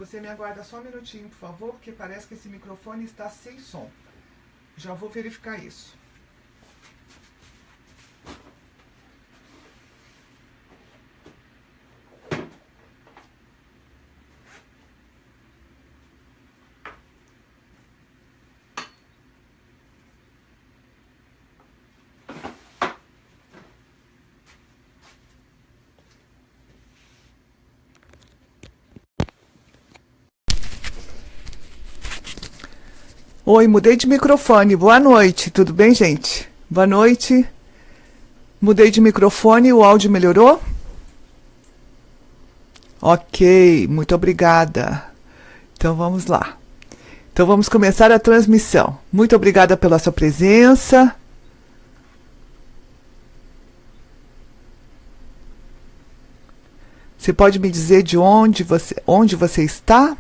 Você me aguarda só um minutinho, por favor, porque parece que esse microfone está sem som. Já vou verificar isso. Oi, mudei de microfone. Boa noite, tudo bem, gente? Boa noite. Mudei de microfone, o áudio melhorou? Ok, muito obrigada. Então vamos lá. Então vamos começar a transmissão. Muito obrigada pela sua presença. Você pode me dizer de onde você está?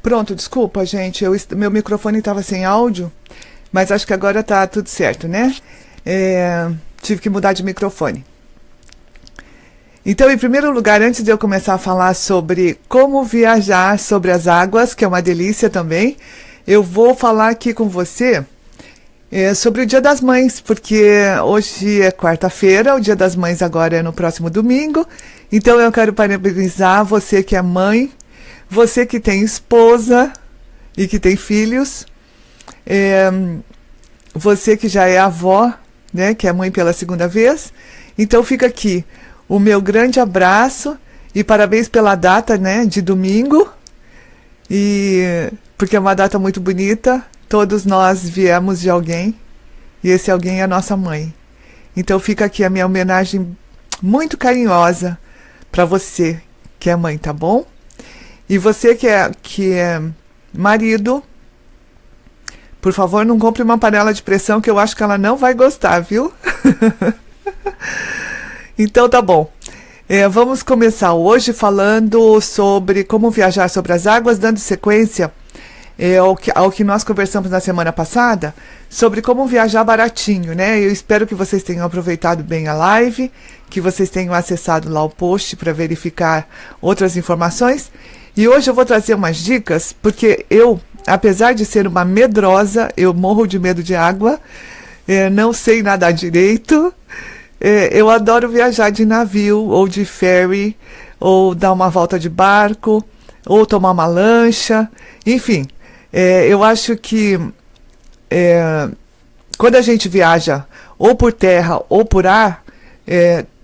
Pronto, desculpa, gente, meu microfone estava sem áudio, mas acho que agora tá tudo certo, né? Tive que mudar de microfone. Então, em primeiro lugar, antes de eu começar a falar sobre como viajar sobre as águas, que é uma delícia também, eu vou falar aqui com você sobre o Dia das Mães, porque hoje é quarta-feira, o Dia das Mães agora é no próximo domingo, então eu quero parabenizar você que é mãe, você que tem esposa e que tem filhos, você que já é avó, né, que é mãe pela segunda vez, então fica aqui o meu grande abraço e parabéns pela data, né, de domingo, porque é uma data muito bonita, todos nós viemos de alguém e esse alguém é a nossa mãe. Então fica aqui a minha homenagem muito carinhosa para você que é mãe, tá bom? E você que é marido, por favor, não compre uma panela de pressão que eu acho que ela não vai gostar, viu? Então tá bom. Vamos começar hoje falando sobre como viajar sobre as águas, dando sequência ao que nós conversamos na semana passada, sobre como viajar baratinho, né? Eu espero que vocês tenham aproveitado bem a live, que vocês tenham acessado lá o post para verificar outras informações. E hoje eu vou trazer umas dicas, porque eu, apesar de ser uma medrosa, eu morro de medo de água, não sei nadar direito, eu adoro viajar de navio ou de ferry, ou dar uma volta de barco, ou tomar uma lancha, enfim. Eu acho que quando a gente viaja ou por terra ou por ar,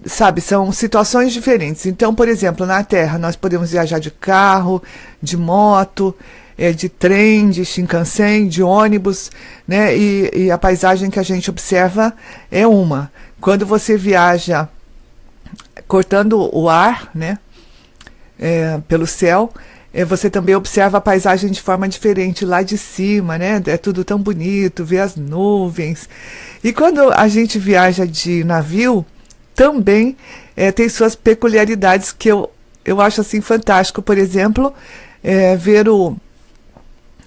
sabe, são situações diferentes. Então, por exemplo, na terra nós podemos viajar de carro, de moto, de trem, de Shinkansen, de ônibus, né? E a paisagem que a gente observa é uma. Quando você viaja cortando o ar, né, pelo céu, você também observa a paisagem de forma diferente lá de cima, né? É tudo tão bonito, vê as nuvens. E quando a gente viaja de navio, também tem suas peculiaridades que eu acho assim fantástico. Por exemplo, ver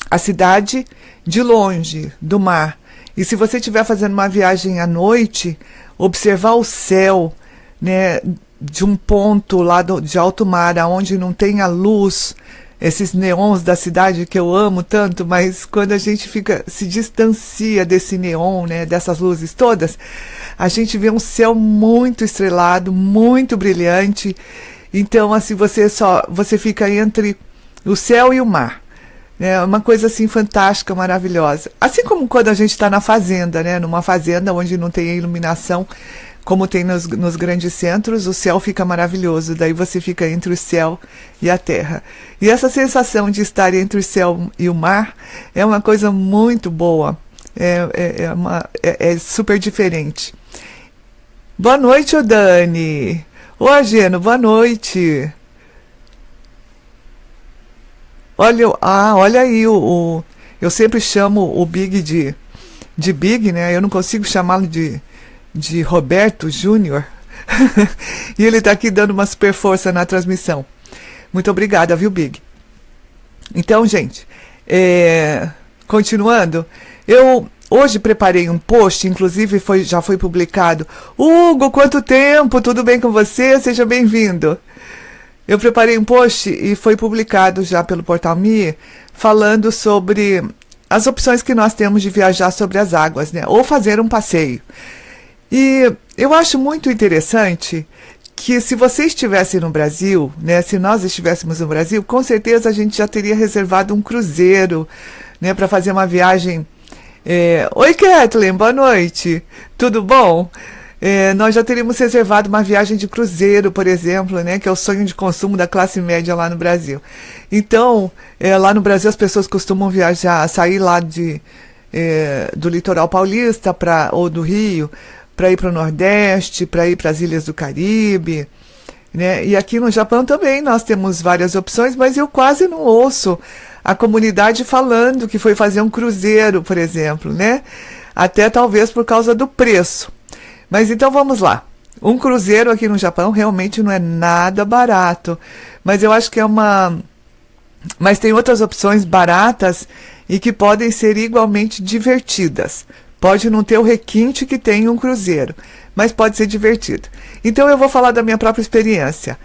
a cidade de longe do mar. E se você estiver fazendo uma viagem à noite, observar o céu, né, de um ponto lá de alto mar, onde não tem a luz, esses neons da cidade que eu amo tanto, mas quando a gente se distancia desse neon, né, dessas luzes todas, a gente vê um céu muito estrelado, muito brilhante. Então, assim, você fica entre o céu e o mar. É uma coisa assim fantástica, maravilhosa. Assim como quando a gente está na fazenda, né, numa fazenda onde não tem iluminação, como tem nos grandes centros, o céu fica maravilhoso. Daí você fica entre o céu e a terra. E essa sensação de estar entre o céu e o mar é uma coisa muito boa. É super diferente. Boa noite, ô Dani. Ô, Ageno, boa noite. Olha aí, eu sempre chamo o Big de Big, né? Eu não consigo chamá-lo de Roberto Júnior. E ele está aqui dando uma super força na transmissão. Muito obrigada, viu, Big? Então, gente, continuando, Eu hoje preparei um post, inclusive já foi publicado. Hugo, quanto tempo? Tudo bem com você? Seja bem-vindo. Eu preparei um post e foi publicado já pelo Portal Me, falando sobre as opções que nós temos de viajar sobre as águas, né? Ou fazer um passeio. E eu acho muito interessante que se você estivesse no Brasil, né? Se nós estivéssemos no Brasil, com certeza a gente já teria reservado um cruzeiro, né? Para fazer uma viagem. Oi, Kathleen, boa noite. Tudo bom? Nós já teríamos reservado uma viagem de cruzeiro, por exemplo, né, que é o sonho de consumo da classe média lá no Brasil. Então, lá no Brasil as pessoas costumam viajar, sair lá do litoral paulista ou do Rio, para ir para o Nordeste, para ir para as ilhas do Caribe, né? E aqui no Japão também nós temos várias opções, mas eu quase não ouço a comunidade falando que foi fazer um cruzeiro, por exemplo, né? Até talvez por causa do preço. Mas então vamos lá. Um cruzeiro aqui no Japão realmente não é nada barato. Mas eu acho que Mas tem outras opções baratas e que podem ser igualmente divertidas. Pode não ter o requinte que tem um cruzeiro, mas pode ser divertido. Então eu vou falar da minha própria experiência.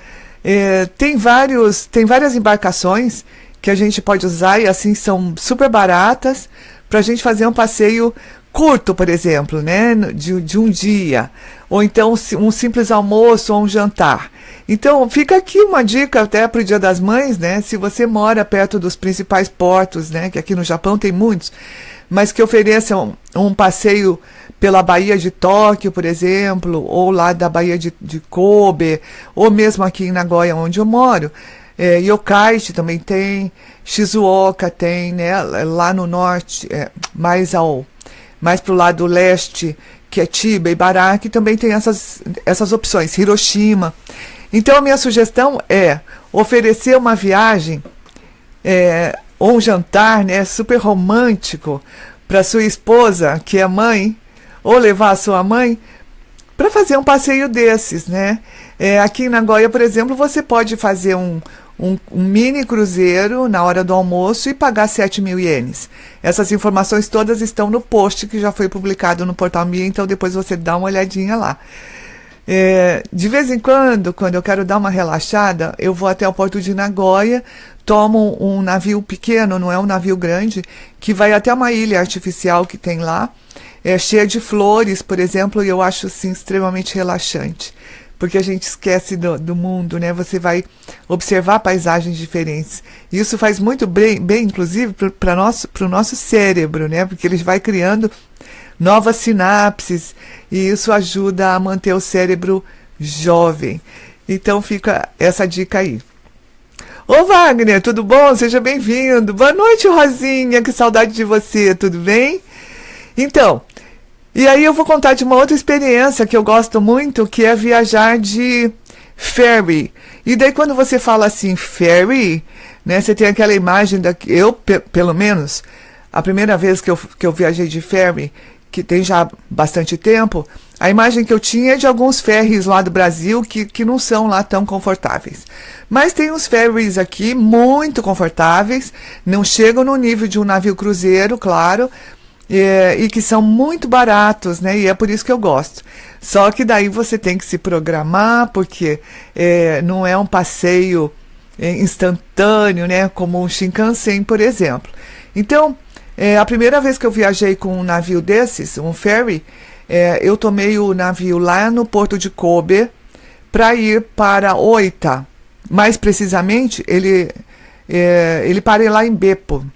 Tem várias embarcações que a gente pode usar e assim são super baratas para a gente fazer um passeio curto, por exemplo, né, de um dia, ou então um simples almoço ou um jantar. Então fica aqui uma dica até para o Dia das Mães, né, se você mora perto dos principais portos, né, que aqui no Japão tem muitos, mas que ofereçam um passeio pela Baía de Tóquio, por exemplo, ou lá da Baía de Kobe, ou mesmo aqui em Nagoya, onde eu moro. Yokkaichi também tem, Shizuoka tem, né, lá no norte, mais para o lado leste, que é Chiba e Ibaraki, também tem essas opções, Hiroshima. Então a minha sugestão é oferecer uma viagem ou um jantar, né, super romântico para sua esposa, que é mãe, ou levar a sua mãe para fazer um passeio desses, né? Aqui em Nagoya, por exemplo, você pode fazer um mini cruzeiro na hora do almoço e pagar 7.000 ienes. Essas informações todas estão no post que já foi publicado no Portal Me, então depois você dá uma olhadinha lá. De vez em quando eu quero dar uma relaxada, eu vou até o porto de Nagoya, tomo um navio pequeno, não é um navio grande, que vai até uma ilha artificial que tem lá, cheia de flores, por exemplo, e eu acho assim, extremamente relaxante. Porque a gente esquece do mundo, né? Você vai observar paisagens diferentes. E isso faz muito bem inclusive, para o nosso cérebro, né? Porque ele vai criando novas sinapses e isso ajuda a manter o cérebro jovem. Então fica essa dica aí. Ô Wagner, tudo bom? Seja bem-vindo. Boa noite, Rosinha, que saudade de você, tudo bem? Então, e aí eu vou contar de uma outra experiência que eu gosto muito, que é viajar de ferry. E daí quando você fala assim, ferry, né, você tem aquela imagem, pelo menos, a primeira vez que eu viajei de ferry, que tem já bastante tempo, a imagem que eu tinha é de alguns ferries lá do Brasil que não são lá tão confortáveis. Mas tem uns ferries aqui muito confortáveis, não chegam no nível de um navio cruzeiro, claro, e que são muito baratos, né? E é por isso que eu gosto. Só que daí você tem que se programar, porque não é um passeio instantâneo, né? Como um Shinkansen, por exemplo. Então, a primeira vez que eu viajei com um navio desses, um ferry, eu tomei o navio lá no porto de Kobe para ir para Oita. Mais precisamente, ele para lá em Beppo,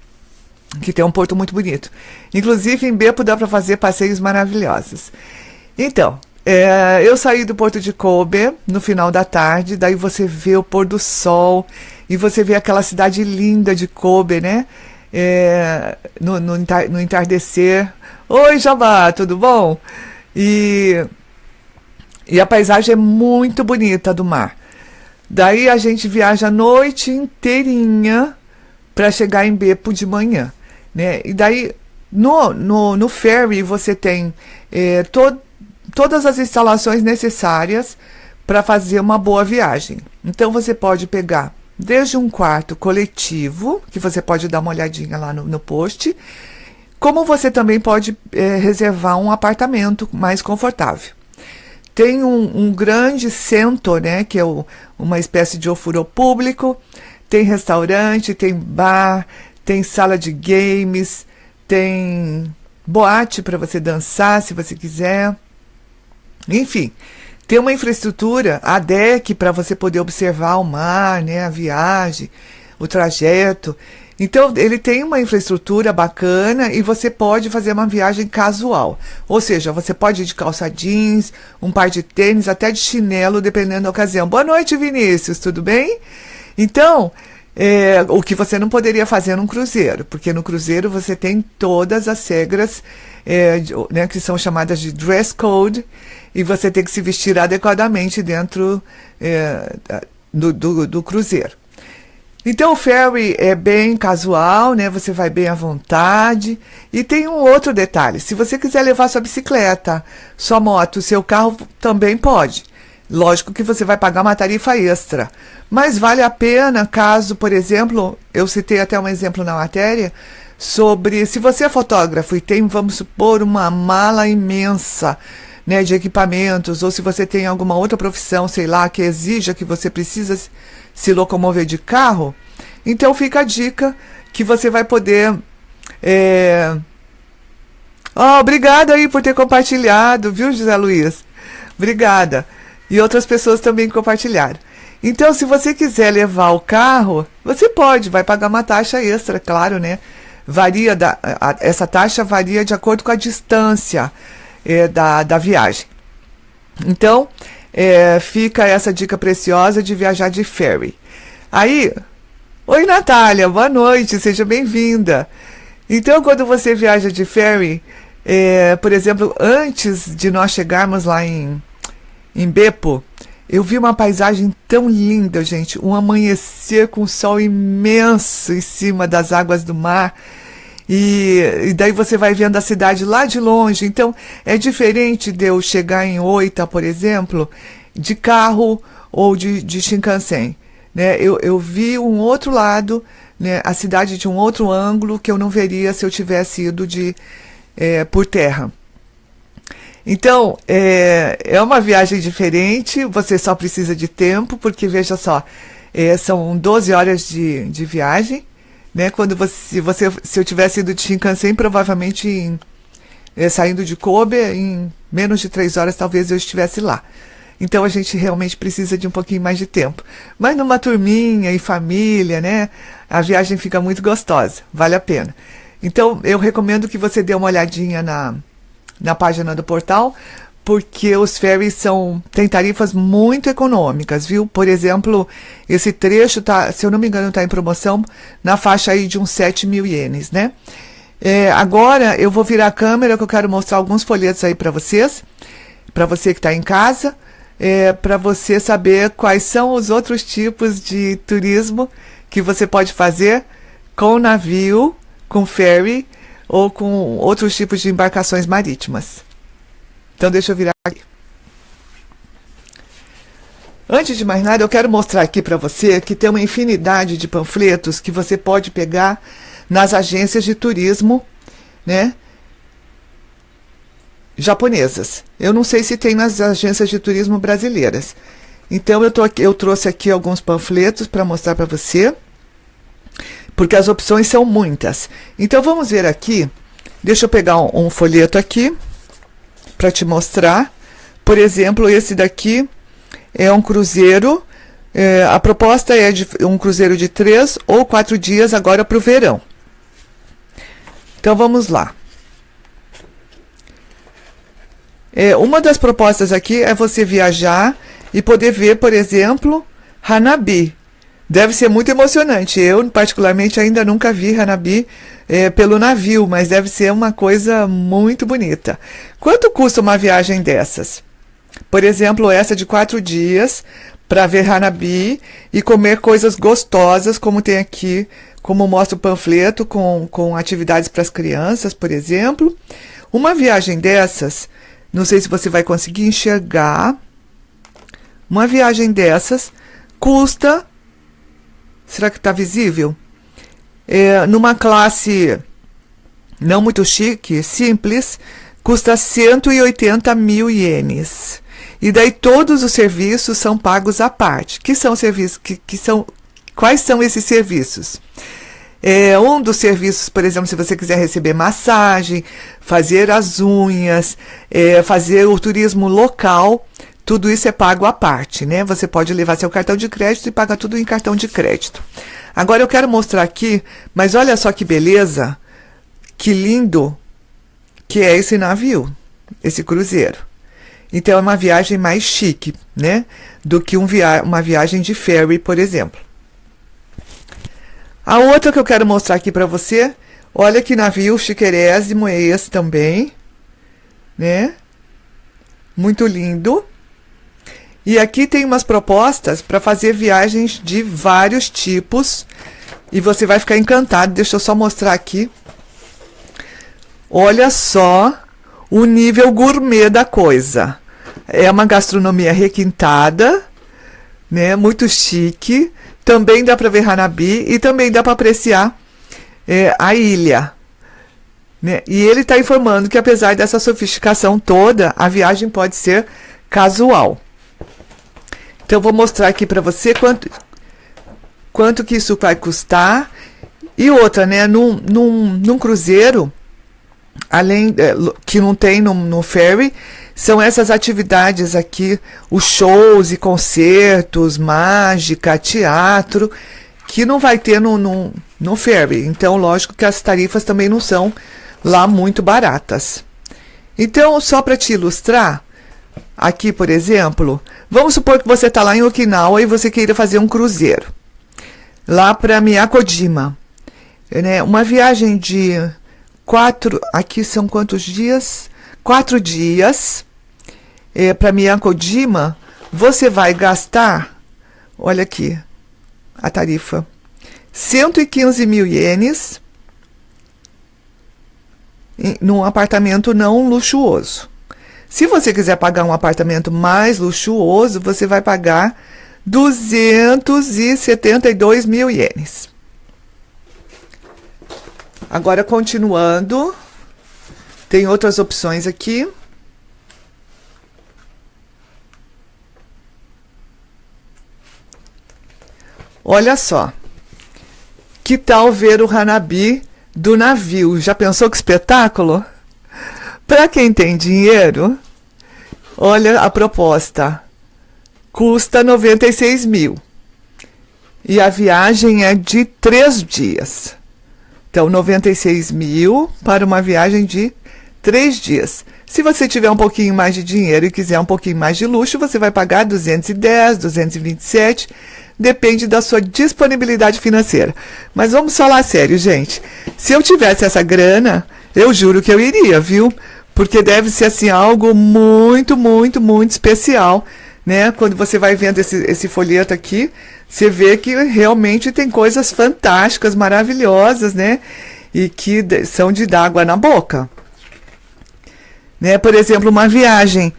que tem um porto muito bonito. Inclusive, em Beppo dá para fazer passeios maravilhosos. Então, eu saí do porto de Kobe no final da tarde, daí você vê o pôr do sol, e você vê aquela cidade linda de Kobe, né? No entardecer. Oi, Jabá, tudo bom? E a paisagem é muito bonita do mar. Daí a gente viaja a noite inteirinha para chegar em Beppo de manhã, né? E daí no ferry você tem todas as instalações necessárias para fazer uma boa viagem. Então você pode pegar desde um quarto coletivo, que você pode dar uma olhadinha lá no post, como você também pode reservar um apartamento mais confortável. Tem um grande centro, né, que é uma espécie de ofurô público, tem restaurante, tem bar, tem sala de games, tem boate para você dançar se você quiser. Enfim, tem uma infraestrutura, a deck para você poder observar o mar, né, a viagem, o trajeto. Então, ele tem uma infraestrutura bacana e você pode fazer uma viagem casual. Ou seja, você pode ir de calça jeans, um par de tênis, até de chinelo, dependendo da ocasião. Boa noite, Vinícius, tudo bem? Então, o que você não poderia fazer num cruzeiro, porque no cruzeiro você tem todas as regras, né, que são chamadas de dress code, e você tem que se vestir adequadamente dentro do cruzeiro. Então o ferry é bem casual, né? Você vai bem à vontade. E tem um outro detalhe: se você quiser levar sua bicicleta, sua moto, seu carro, também pode. Lógico que você vai pagar uma tarifa extra, mas vale a pena caso, por exemplo, eu citei até um exemplo na matéria sobre se você é fotógrafo e tem, vamos supor, uma mala imensa, né, de equipamentos, ou se você tem alguma outra profissão, sei lá, que exija que você precisa se locomover de carro, então fica a dica que você vai poder... obrigada aí por ter compartilhado, viu, José Luiz? Obrigada. E outras pessoas também compartilharam. Então, se você quiser levar o carro, você pode, vai pagar uma taxa extra, claro, né? Essa taxa varia de acordo com a distância da viagem. Então, fica essa dica preciosa de viajar de ferry. Aí, oi Natália, boa noite, seja bem-vinda. Então, quando você viaja de ferry, por exemplo, antes de nós chegarmos lá em Bepo, eu vi uma paisagem tão linda, gente, um amanhecer com um sol imenso em cima das águas do mar. E daí você vai vendo a cidade lá de longe. Então, é diferente de eu chegar em Oita, por exemplo, de carro ou de Shinkansen, né? Eu vi um outro lado, né, a cidade de um outro ângulo que eu não veria se eu tivesse ido por terra. Então, é uma viagem diferente, você só precisa de tempo, porque veja só, são 12 horas de viagem, né? Se eu tivesse ido de Shinkansen, provavelmente saindo de Kobe, em menos de 3 horas talvez eu estivesse lá. Então a gente realmente precisa de um pouquinho mais de tempo. Mas numa turminha e família, né? A viagem fica muito gostosa, vale a pena. Então eu recomendo que você dê uma olhadinha na página do portal, porque os ferries têm tarifas muito econômicas, viu? Por exemplo, esse trecho, se eu não me engano, está em promoção na faixa aí de uns 7.000 ienes, né? Agora eu vou virar a câmera, que eu quero mostrar alguns folhetos aí para você que está em casa, para você saber quais são os outros tipos de turismo que você pode fazer com navio, com ferry ou com outros tipos de embarcações marítimas. Então deixa eu virar aqui. Antes de mais nada, eu quero mostrar aqui para você que tem uma infinidade de panfletos que você pode pegar nas agências de turismo, né, japonesas. Eu não sei se tem nas agências de turismo brasileiras. Então eu trouxe aqui alguns panfletos para mostrar para você, porque as opções são muitas. Então vamos ver aqui. Deixa eu pegar um folheto aqui para te mostrar. Por exemplo, esse daqui é um cruzeiro. A proposta é de um cruzeiro de 3 ou 4 dias agora para o verão. Então vamos lá. Uma das propostas aqui é você viajar e poder ver, por exemplo, Hanabi. Deve ser muito emocionante. Eu, particularmente, ainda nunca vi Hanabi pelo navio, mas deve ser uma coisa muito bonita. Quanto custa uma viagem dessas? Por exemplo, essa de 4 dias para ver Hanabi e comer coisas gostosas, como tem aqui, como mostra o panfleto, com atividades para as crianças, por exemplo. Uma viagem dessas, não sei se você vai conseguir enxergar, uma viagem dessas custa... Será que está visível? Numa classe não muito chique, simples, custa 180 mil ienes. E daí todos os serviços são pagos à parte. Que são serviços? Quais são esses serviços? Um dos serviços, por exemplo, se você quiser receber massagem, fazer as unhas, fazer o turismo local, tudo isso é pago à parte, né? Você pode levar seu cartão de crédito e pagar tudo em cartão de crédito. Agora eu quero mostrar aqui, mas olha só que beleza, que lindo que é esse navio, esse cruzeiro. Então é uma viagem mais chique, né? Do que uma viagem de ferry, por exemplo. A outra que eu quero mostrar aqui para você, olha que navio chiquérrimo é esse também, né? Muito lindo. E aqui tem umas propostas para fazer viagens de vários tipos. E você vai ficar encantado. Deixa eu só mostrar aqui. Olha só o nível gourmet da coisa. É uma gastronomia requintada, né? Muito chique. Também dá para ver Hanabi e também dá para apreciar a ilha. Né? E ele está informando que apesar dessa sofisticação toda, a viagem pode ser casual. Então, eu vou mostrar aqui para você quanto que isso vai custar. E outra, né? Num cruzeiro, além que não tem no ferry, são essas atividades aqui, os shows e concertos, mágica, teatro, que não vai ter no ferry. Então, lógico que as tarifas também não são lá muito baratas. Então, só para te ilustrar, aqui, por exemplo, vamos supor que você está lá em Okinawa e você queira fazer um cruzeiro. Lá para Miyakojima. Né? Uma viagem de 4... Aqui são quantos dias? 4 dias. Para Miyakojima, você vai gastar... Olha aqui a tarifa. 115 mil ienes num apartamento não luxuoso. Se você quiser pagar um apartamento mais luxuoso, você vai pagar 272 mil ienes. Agora, continuando, tem outras opções aqui. Olha só. Que tal ver o Hanabi do navio? Já pensou que espetáculo? Para quem tem dinheiro, olha a proposta. Custa 96 mil. E a viagem é de 3 dias. Então, 96 mil para uma viagem de 3 dias. Se você tiver um pouquinho mais de dinheiro e quiser um pouquinho mais de luxo, você vai pagar 210, 227, depende da sua disponibilidade financeira. Mas vamos falar sério, gente. Se eu tivesse essa grana, eu juro que eu iria, viu? Porque deve ser assim algo muito, muito, muito especial, né? Quando você vai vendo esse folheto aqui, você vê que realmente tem coisas fantásticas, maravilhosas, né? E que são de dar água na boca. Né? Por exemplo, uma viagem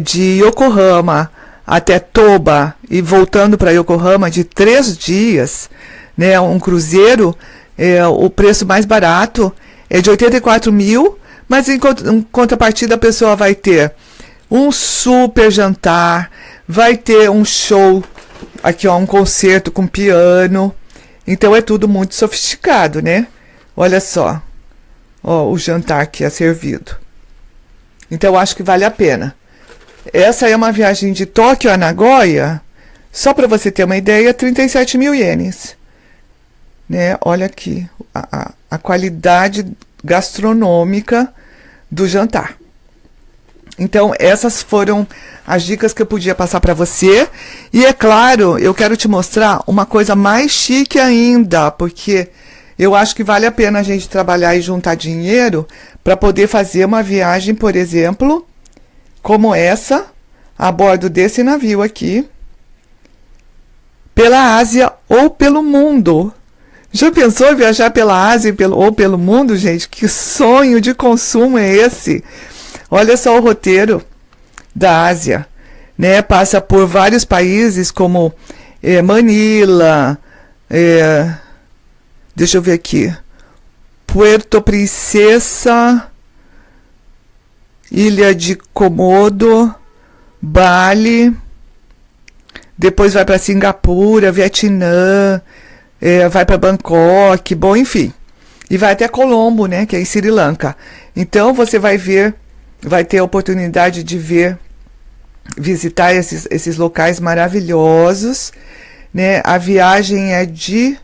de Yokohama até Toba e voltando para Yokohama de 3 dias, né? Um cruzeiro, o preço mais barato é de 84 mil, mas em contrapartida a pessoa vai ter um super jantar, vai ter um show, aqui ó, um concerto com piano, então é tudo muito sofisticado, né? Olha só, ó, o jantar que é servido. Então eu acho que vale a pena. Essa é uma viagem de Tóquio a Nagoya, só para você ter uma ideia, 37 mil ienes. Né? Olha aqui a qualidade gastronômica do jantar. Então, essas foram as dicas que eu podia passar para você. E é claro, eu quero te mostrar uma coisa mais chique ainda, porque eu acho que vale a pena a gente trabalhar e juntar dinheiro para poder fazer uma viagem, por exemplo, como essa, a bordo desse navio aqui, pela Ásia ou pelo mundo. Já pensou em viajar pela Ásia ou pelo mundo, gente? Que sonho de consumo é esse? Olha só o roteiro da Ásia, né? Passa por vários países como Manila, deixa eu ver aqui, Puerto Princesa, Ilha de Komodo, Bali, depois vai para Singapura, Vietnã, vai para Bangkok, bom, enfim. E vai até Colombo, né, que é em Sri Lanka. Então você vai ver, vai ter a oportunidade de visitar esses locais maravilhosos, né? A viagem é de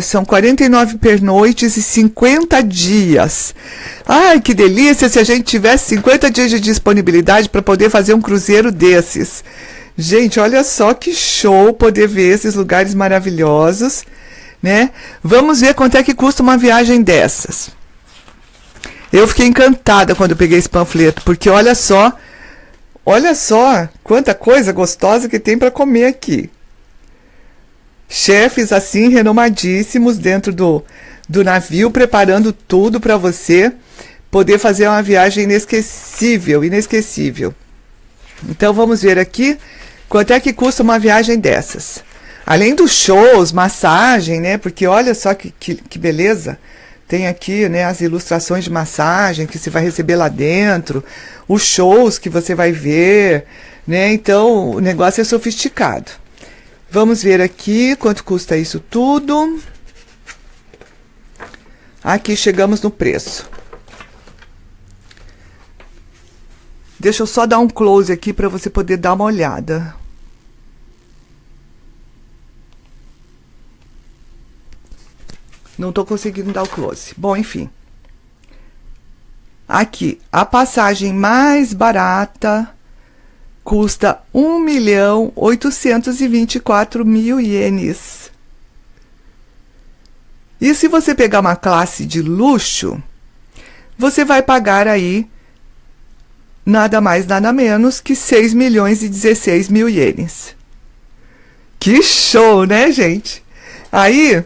são 49 pernoites e 50 dias. Ai, que delícia se a gente tivesse 50 dias de disponibilidade para poder fazer um cruzeiro desses. Gente, olha só que show poder ver esses lugares maravilhosos, né? Vamos ver quanto é que custa uma viagem dessas. Eu fiquei encantada quando peguei esse panfleto, porque olha só quanta coisa gostosa que tem para comer aqui. Chefes assim renomadíssimos dentro do navio, preparando tudo para você poder fazer uma viagem inesquecível. Então vamos ver aqui quanto é que custa uma viagem dessas. Além dos shows, massagem, né? Porque olha só que beleza. Tem aqui, né, as ilustrações de massagem que você vai receber lá dentro, os shows que você vai ver, né? Então o negócio é sofisticado. Vamos ver aqui quanto custa isso tudo. Aqui chegamos no preço. Deixa eu só dar um close aqui para você poder dar uma olhada. Não estou conseguindo dar o close. Bom, enfim. Aqui, a passagem mais barata custa 1.824.000 ienes. E se você pegar uma classe de luxo, você vai pagar aí nada mais, nada menos que 6.016.000 ienes. Que show, né, gente? Aí,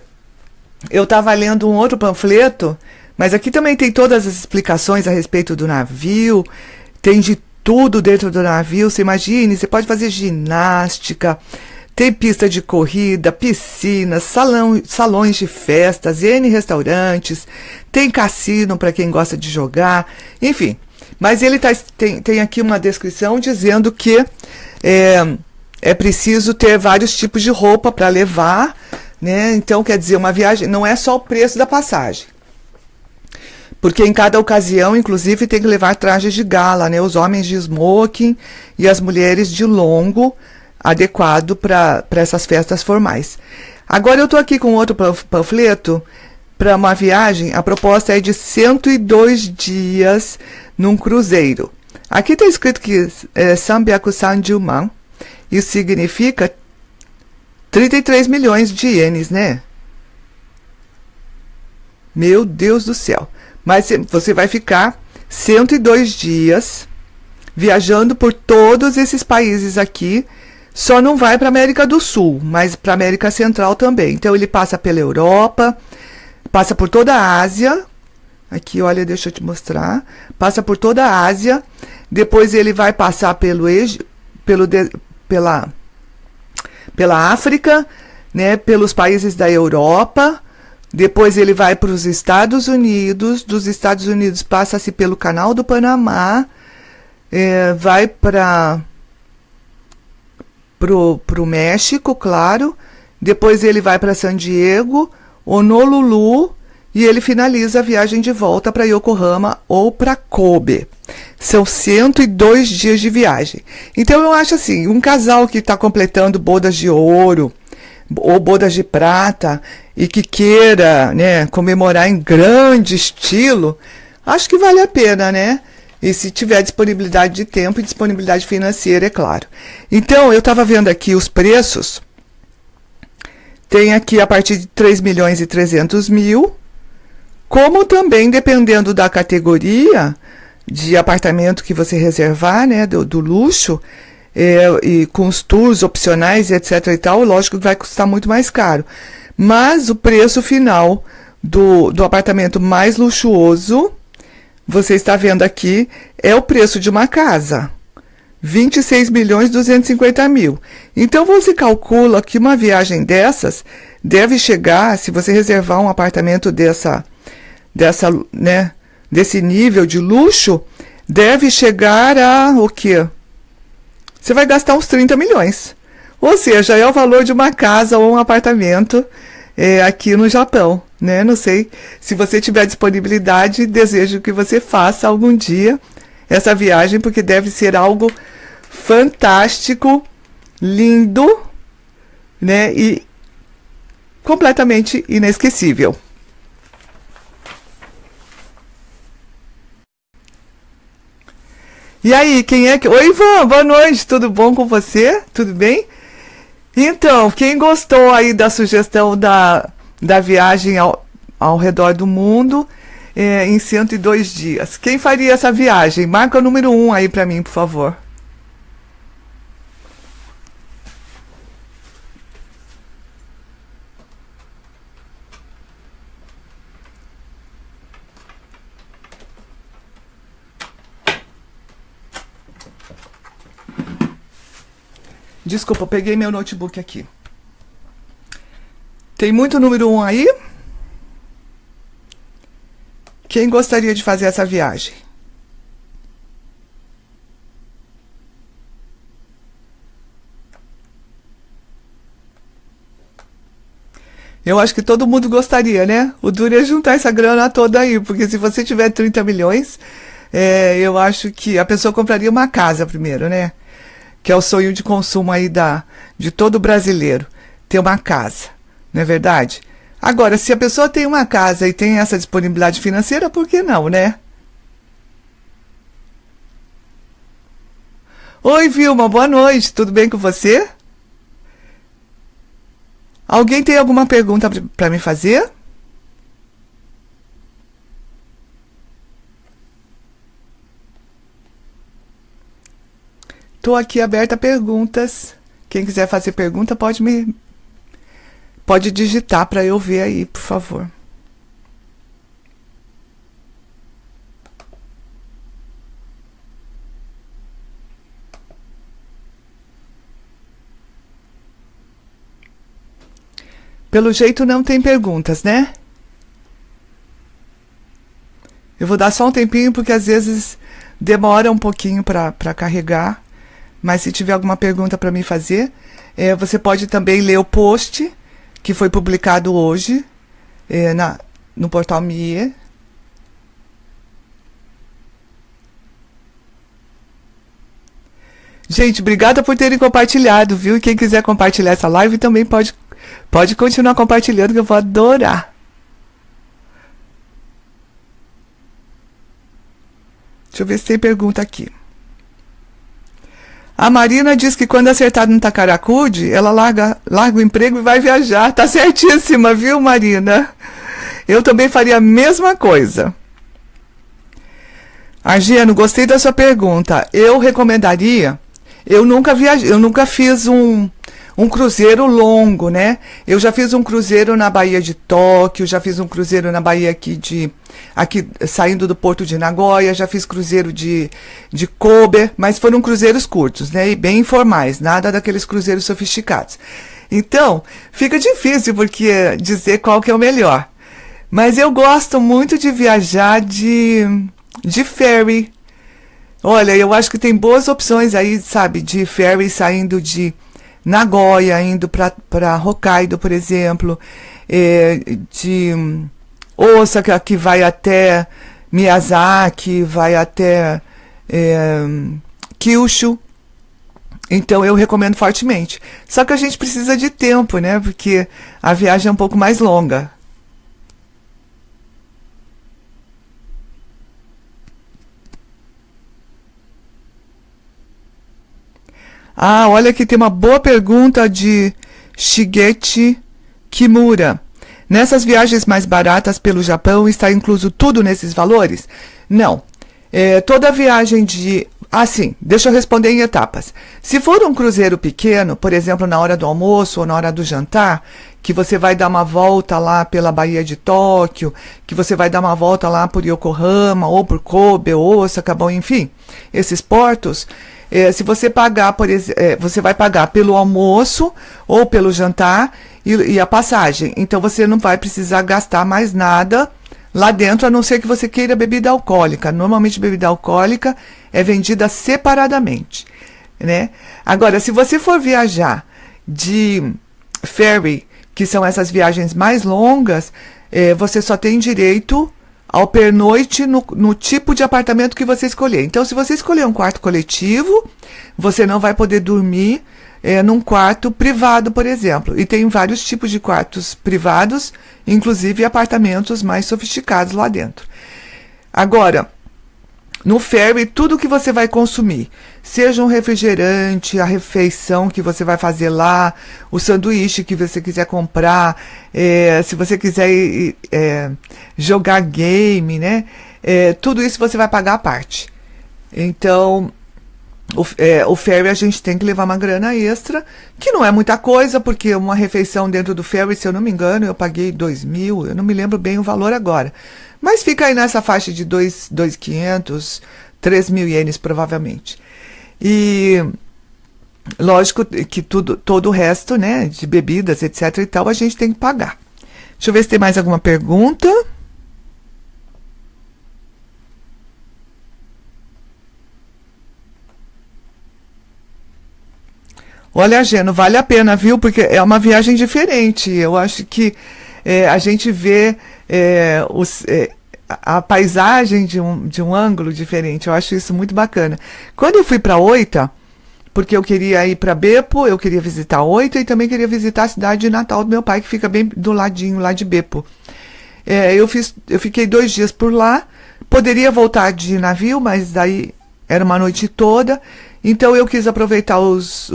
eu estava lendo um outro panfleto, mas aqui também tem todas as explicações a respeito do navio, tem de tudo dentro do navio. Você imagine, você pode fazer ginástica, tem pista de corrida, piscinas, salões de festas, N restaurantes, tem cassino para quem gosta de jogar, enfim. Mas ele tem aqui uma descrição dizendo que é preciso ter vários tipos de roupa para levar, né? Então, quer dizer, uma viagem não é só o preço da passagem. Porque em cada ocasião, inclusive, tem que levar trajes de gala, né? Os homens de smoking e as mulheres de longo, adequado para essas festas formais. Agora eu estou aqui com outro panfleto para uma viagem. A proposta é de 102 dias num cruzeiro. Aqui está escrito que é Sambiakusan Dilman. Isso significa 33 milhões de ienes, né? Meu Deus do céu. Mas você vai ficar 102 dias viajando por todos esses países aqui. Só não vai para a América do Sul, mas para a América Central também. Então ele passa pela Europa, passa por toda a Ásia. Aqui, olha, deixa eu te mostrar. Passa por toda a Ásia. Depois ele vai passar pela África, né, pelos países da Europa. Depois ele vai para os Estados Unidos. Dos Estados Unidos passa-se pelo Canal do Panamá, vai para o México, claro. Depois ele vai para San Diego, Honolulu, e ele finaliza a viagem de volta para Yokohama ou para Kobe. São 102 dias de viagem. Então eu acho assim, um casal que está completando bodas de ouro ou bodas de prata e que queira, né, comemorar em grande estilo, acho que vale a pena, né? E se tiver disponibilidade de tempo e disponibilidade financeira, é claro. Então, eu estava vendo aqui os preços. Tem aqui a partir de 3.300.000, como também, dependendo da categoria de apartamento que você reservar, né, do luxo, e com os tours opcionais, etc. e tal, lógico que vai custar muito mais caro. Mas o preço final do apartamento mais luxuoso, você está vendo aqui, é o preço de uma casa. 26.250.000. Então, você calcula que uma viagem dessas deve chegar, se você reservar um apartamento né, desse nível de luxo, deve chegar a o quê? Você vai gastar uns 30 milhões. Ou seja, é o valor de uma casa ou um apartamento aqui no Japão, né? Não sei, se você tiver disponibilidade, desejo que você faça algum dia essa viagem, porque deve ser algo fantástico, lindo, né? E completamente inesquecível. E aí, quem é que... Oi, Ivan, boa noite, tudo bom com você? Tudo bem? Então, quem gostou aí da sugestão da viagem ao redor do mundo em 102 dias? Quem faria essa viagem? Marca o número 1 aí pra mim, por favor. Desculpa, eu peguei meu notebook aqui. Tem muito número 1 aí? Quem gostaria de fazer essa viagem? Eu acho que todo mundo gostaria, né? O duro é juntar essa grana toda aí, porque se você tiver 30 milhões, eu acho que a pessoa compraria uma casa primeiro, né? Que é o sonho de consumo aí de todo brasileiro, ter uma casa, não é verdade? Agora, se a pessoa tem uma casa e tem essa disponibilidade financeira, por que não, né? Oi, Vilma, boa noite, tudo bem com você? Alguém tem alguma pergunta para me fazer? Estou aqui aberta a perguntas. Quem quiser fazer pergunta pode digitar para eu ver aí, por favor. Pelo jeito não tem perguntas, né? Eu vou dar só um tempinho porque às vezes demora um pouquinho para carregar. Mas se tiver alguma pergunta para me fazer, você pode também ler o post que foi publicado hoje no portal MIE. Gente, obrigada por terem compartilhado, viu? E quem quiser compartilhar essa live também pode continuar compartilhando, que eu vou adorar. Deixa eu ver se tem pergunta aqui. A Marina diz que quando acertar no Takarakuji, ela larga o emprego e vai viajar. Tá certíssima, viu, Marina? Eu também faria a mesma coisa. Argiano, gostei da sua pergunta. Eu recomendaria... Eu nunca fiz um cruzeiro longo, né? Eu já fiz um cruzeiro na Baía de Tóquio, já fiz um cruzeiro na Baía aqui saindo do porto de Nagoya, já fiz cruzeiro de Kobe, mas foram cruzeiros curtos, né? E bem informais, nada daqueles cruzeiros sofisticados. Então, fica difícil porque dizer qual que é o melhor. Mas eu gosto muito de viajar de ferry. Olha, eu acho que tem boas opções aí, sabe, de ferry saindo de Nagoya, indo para Hokkaido, por exemplo, de Osaka, que vai até Miyazaki, vai até Kyushu. Então, eu recomendo fortemente. Só que a gente precisa de tempo, né, porque a viagem é um pouco mais longa. Ah, olha aqui, tem uma boa pergunta de Shigechi Kimura. Nessas viagens mais baratas pelo Japão, está incluso tudo nesses valores? Não. Toda viagem de... sim, deixa eu responder em etapas. Se for um cruzeiro pequeno, por exemplo, na hora do almoço ou na hora do jantar, que você vai dar uma volta lá pela Baía de Tóquio, que você vai dar uma volta lá por Yokohama, ou por Kobe, ou Osaka, bom, enfim, esses portos... se você pagar, você vai pagar pelo almoço ou pelo jantar e a passagem. Então você não vai precisar gastar mais nada lá dentro, a não ser que você queira bebida alcoólica. Normalmente bebida alcoólica é vendida separadamente, né? Agora, se você for viajar de ferry, que são essas viagens mais longas, você só tem direito ao pernoite no tipo de apartamento que você escolher. Então, se você escolher um quarto coletivo, você não vai poder dormir num quarto privado, por exemplo. E tem vários tipos de quartos privados, inclusive apartamentos mais sofisticados lá dentro. Agora, no ferry, tudo que você vai consumir, seja um refrigerante, a refeição que você vai fazer lá, o sanduíche que você quiser comprar, se você quiser jogar game, né? Tudo isso você vai pagar à parte. Então, o ferry a gente tem que levar uma grana extra, que não é muita coisa, porque uma refeição dentro do ferry, se eu não me engano, eu paguei 2.000, eu não me lembro bem o valor agora. Mas fica aí nessa faixa de 2.500, 3.000 ienes, provavelmente. E lógico que todo o resto, né, de bebidas, etc e tal, a gente tem que pagar. Deixa eu ver se tem mais alguma pergunta. Olha, Geno, vale a pena, viu? Porque é uma viagem diferente. Eu acho que a gente vê a paisagem de um ângulo diferente. Eu acho isso muito bacana. Quando eu fui para Oita, porque eu queria ir para Beppo, eu queria visitar Oita e também queria visitar a cidade de Natal do meu pai, que fica bem do ladinho lá de Beppo. Eu fiquei 2 dias por lá. Poderia voltar de navio, mas daí era uma noite toda. Então eu quis aproveitar os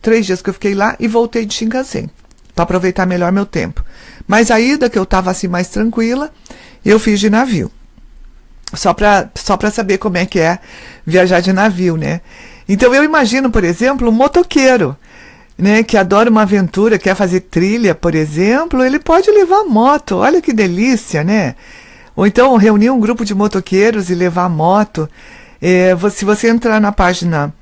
3 dias que eu fiquei lá e voltei de Shinkansen, para aproveitar melhor meu tempo. Mas a ida, que eu estava assim mais tranquila, eu fiz de navio. Só para saber como é que é viajar de navio, né? Então eu imagino, por exemplo, um motoqueiro, né, que adora uma aventura, quer fazer trilha, por exemplo, ele pode levar moto. Olha que delícia, né? Ou então reunir um grupo de motoqueiros e levar moto. Se você entrar na página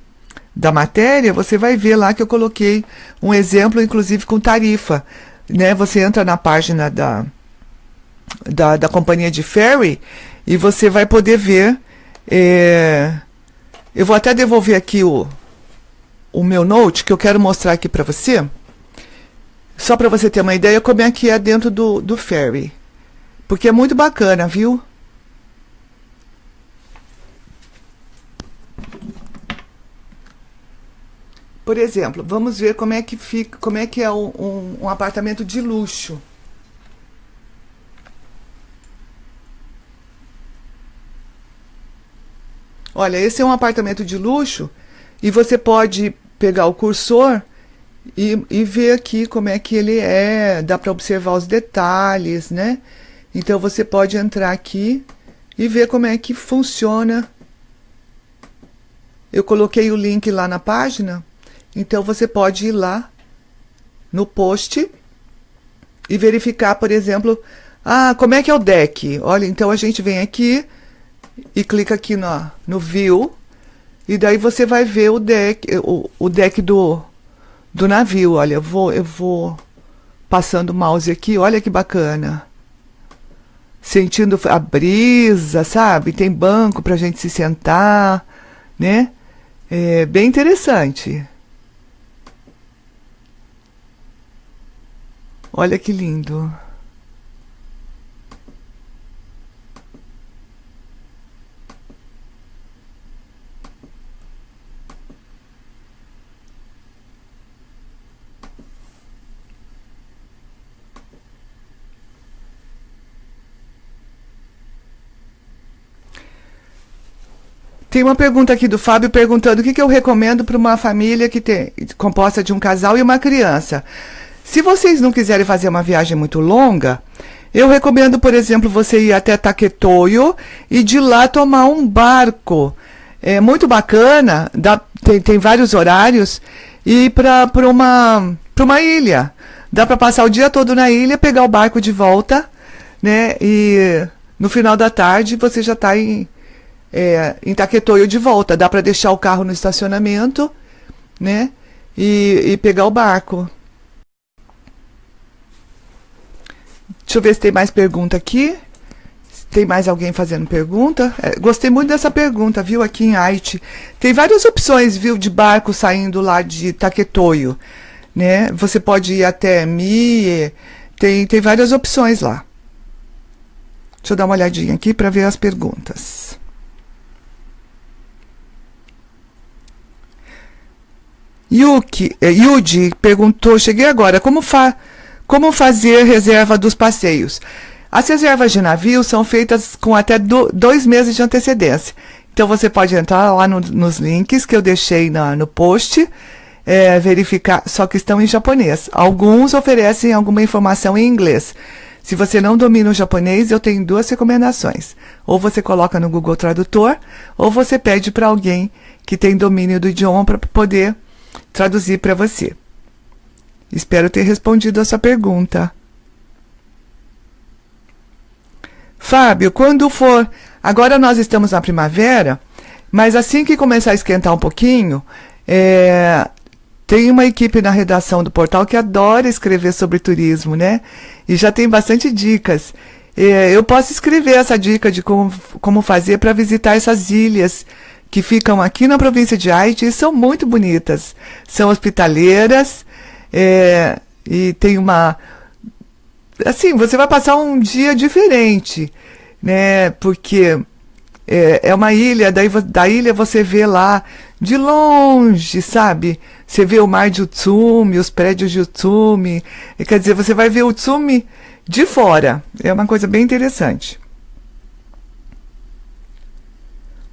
da matéria, você vai ver lá que eu coloquei um exemplo, inclusive com tarifa, né? Você entra na página da companhia de ferry e você vai poder ver. Eu vou até devolver aqui o meu note, que eu quero mostrar aqui para você, só para você ter uma ideia como é que é dentro do ferry, porque é muito bacana, viu? Por exemplo, vamos ver como é que fica, como é que é um apartamento de luxo. Olha, esse é um apartamento de luxo e você pode pegar o cursor e ver aqui como é que ele é, dá para observar os detalhes, né? Então você pode entrar aqui e ver como é que funciona. Eu coloquei o link lá na página. Então, você pode ir lá no post e verificar, por exemplo, como é que é o deck. Olha, então a gente vem aqui e clica aqui no View, e daí você vai ver o deck do navio. Olha, eu vou passando o mouse aqui, olha que bacana. Sentindo a brisa, sabe? Tem banco pra gente se sentar, né? É bem interessante. Olha que lindo. Tem uma pergunta aqui do Fábio perguntando o que eu recomendo para uma família composta de um casal e uma criança. Se vocês não quiserem fazer uma viagem muito longa, eu recomendo, por exemplo, você ir até Taketoyo e de lá tomar um barco. É muito bacana, tem vários horários, e ir para uma ilha. Dá para passar o dia todo na ilha, pegar o barco de volta, né? E no final da tarde você já está em Taketoyo de volta. Dá para deixar o carro no estacionamento, né? E pegar o barco. Deixa eu ver se tem mais pergunta aqui. Tem mais alguém fazendo pergunta? Gostei muito dessa pergunta, viu? Aqui em Haiti. Tem várias opções, viu? De barco saindo lá de Taquetoio, né? Você pode ir até Mie. Tem várias opções lá. Deixa eu dar uma olhadinha aqui para ver as perguntas. Yudi perguntou, cheguei agora, como fazer reserva dos passeios? As reservas de navio são feitas com até 2 meses de antecedência. Então, você pode entrar lá nos links que eu deixei no post, verificar, só que estão em japonês. Alguns oferecem alguma informação em inglês. Se você não domina o japonês, eu tenho 2 recomendações. Ou você coloca no Google Tradutor, ou você pede para alguém que tem domínio do idioma para poder traduzir para você. Espero ter respondido a sua pergunta. Fábio, quando for... Agora nós estamos na primavera, mas assim que começar a esquentar um pouquinho, tem uma equipe na redação do portal que adora escrever sobre turismo, né? E já tem bastante dicas. Eu posso escrever essa dica de como fazer para visitar essas ilhas que ficam aqui na província de Haiti e são muito bonitas. São hospitaleiras e tem uma... Assim, você vai passar um dia diferente, né? Porque é uma ilha, daí da ilha você vê lá de longe, sabe? Você vê o mar de Utsumi, os prédios de Utsumi. Quer dizer, você vai ver Utsumi de fora. É uma coisa bem interessante.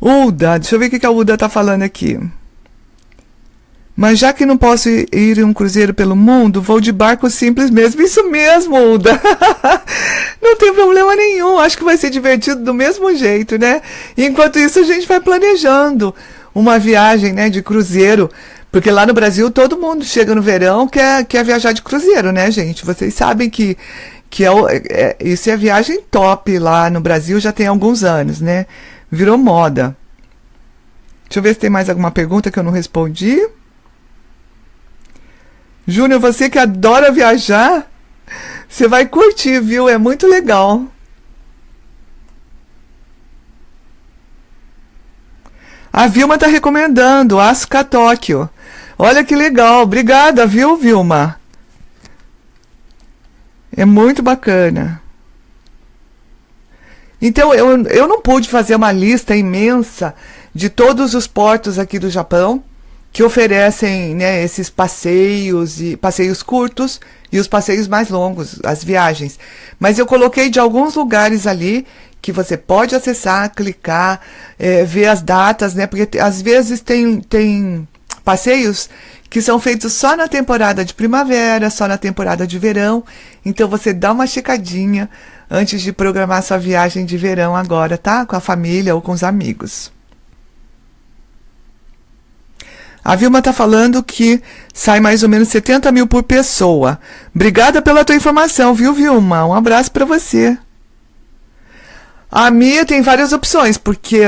Uda, deixa eu ver o que a Uda está falando aqui. Mas já que não posso ir em um cruzeiro pelo mundo, vou de barco simples mesmo. Isso mesmo, Uda. Não tem problema nenhum. Acho que vai ser divertido do mesmo jeito, né? Enquanto isso, a gente vai planejando uma viagem, né, de cruzeiro. Porque lá no Brasil, todo mundo chega no verão quer viajar de cruzeiro, né, gente? Vocês sabem que isso é viagem top lá no Brasil já tem alguns anos, né? Virou moda. Deixa eu ver se tem mais alguma pergunta que eu não respondi. Júnior, você que adora viajar, você vai curtir, viu? É muito legal. A Vilma está recomendando Asuka Tóquio. Olha que legal. Obrigada, viu, Vilma? É muito bacana. Então, eu não pude fazer uma lista imensa de todos os portos aqui do Japão que oferecem, né, esses passeios e passeios curtos e os passeios mais longos, as viagens. Mas eu coloquei de alguns lugares ali que você pode acessar, clicar, ver as datas, né? Porque às vezes tem passeios que são feitos só na temporada de primavera, só na temporada de verão. Então você dá uma checadinha antes de programar sua viagem de verão agora, tá? Com a família ou com os amigos. A Vilma está falando que sai mais ou menos 70 mil por pessoa. Obrigada pela tua informação, viu, Vilma? Um abraço para você. A Mia tem várias opções, porque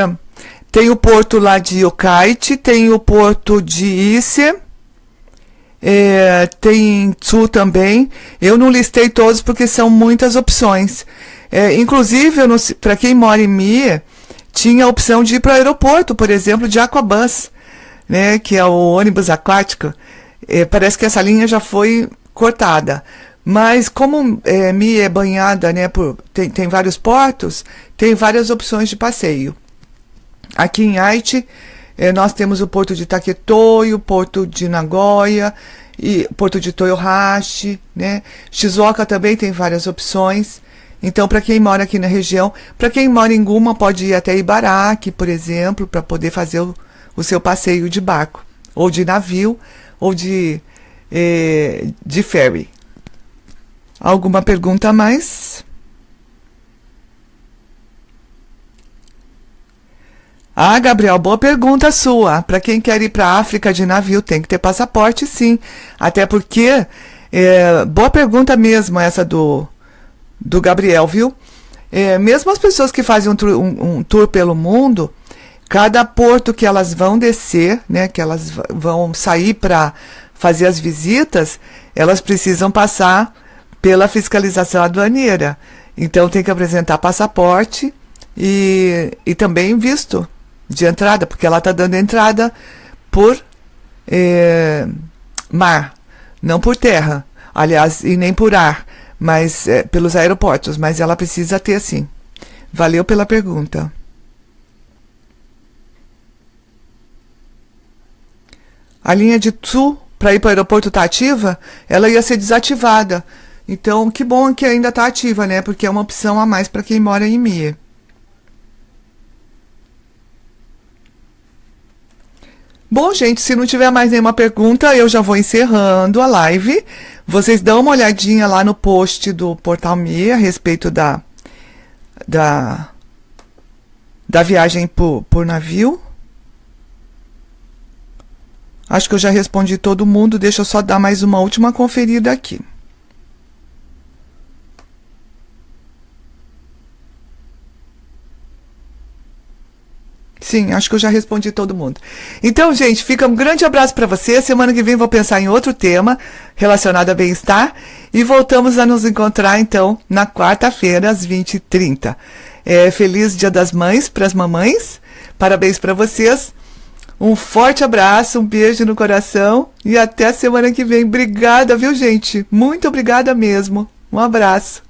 tem o porto lá de Yokkaichi, tem o porto de Ise, tem Tsu também. Eu não listei todos porque são muitas opções. Inclusive, para quem mora em Mie, tinha a opção de ir para o aeroporto, por exemplo, de Aquabus, né, que é o ônibus aquático. Parece que essa linha já foi cortada. Mas como Mie é banhada, né, tem vários portos, tem várias opções de passeio. Aqui em Haiti, nós temos o porto de Taquetoio, o porto de Nagoya, e porto de Toyohashi, né? Shizuoka também tem várias opções. Então, para quem mora aqui na região, para quem mora em Guma, pode ir até Ibaraki, por exemplo, para poder fazer o seu passeio de barco, ou de navio, ou de ferry. Alguma pergunta a mais? Ah, Gabriel, boa pergunta sua. Para quem quer ir para a África de navio, tem que ter passaporte, sim. Até porque, boa pergunta mesmo essa do Gabriel, viu? Mesmo as pessoas que fazem um tour pelo mundo, cada porto que elas vão descer, né, que elas vão sair para fazer as visitas, elas precisam passar pela fiscalização aduaneira. Então tem que apresentar passaporte e também visto de entrada, porque ela está dando entrada por mar, não por terra, aliás, e nem por ar, mas pelos aeroportos, mas ela precisa ter sim. Valeu pela pergunta. A linha de sul para ir para o aeroporto está ativa, ela ia ser desativada. Então, que bom que ainda está ativa, né? Porque é uma opção a mais para quem mora em Mie. Bom, gente, se não tiver mais nenhuma pergunta, eu já vou encerrando a live. Vocês dão uma olhadinha lá no post do Portal Mie a respeito da viagem por navio. Acho que eu já respondi todo mundo. Deixa eu só dar mais uma última conferida aqui. Sim, acho que eu já respondi todo mundo. Então, gente, fica um grande abraço para você. Semana que vem vou pensar em outro tema relacionado a bem-estar. E voltamos a nos encontrar, então, na quarta-feira, às 20h30. Feliz Dia das Mães para as mamães. Parabéns para vocês. Um forte abraço, um beijo no coração. E até a semana que vem. Obrigada, viu, gente? Muito obrigada mesmo. Um abraço.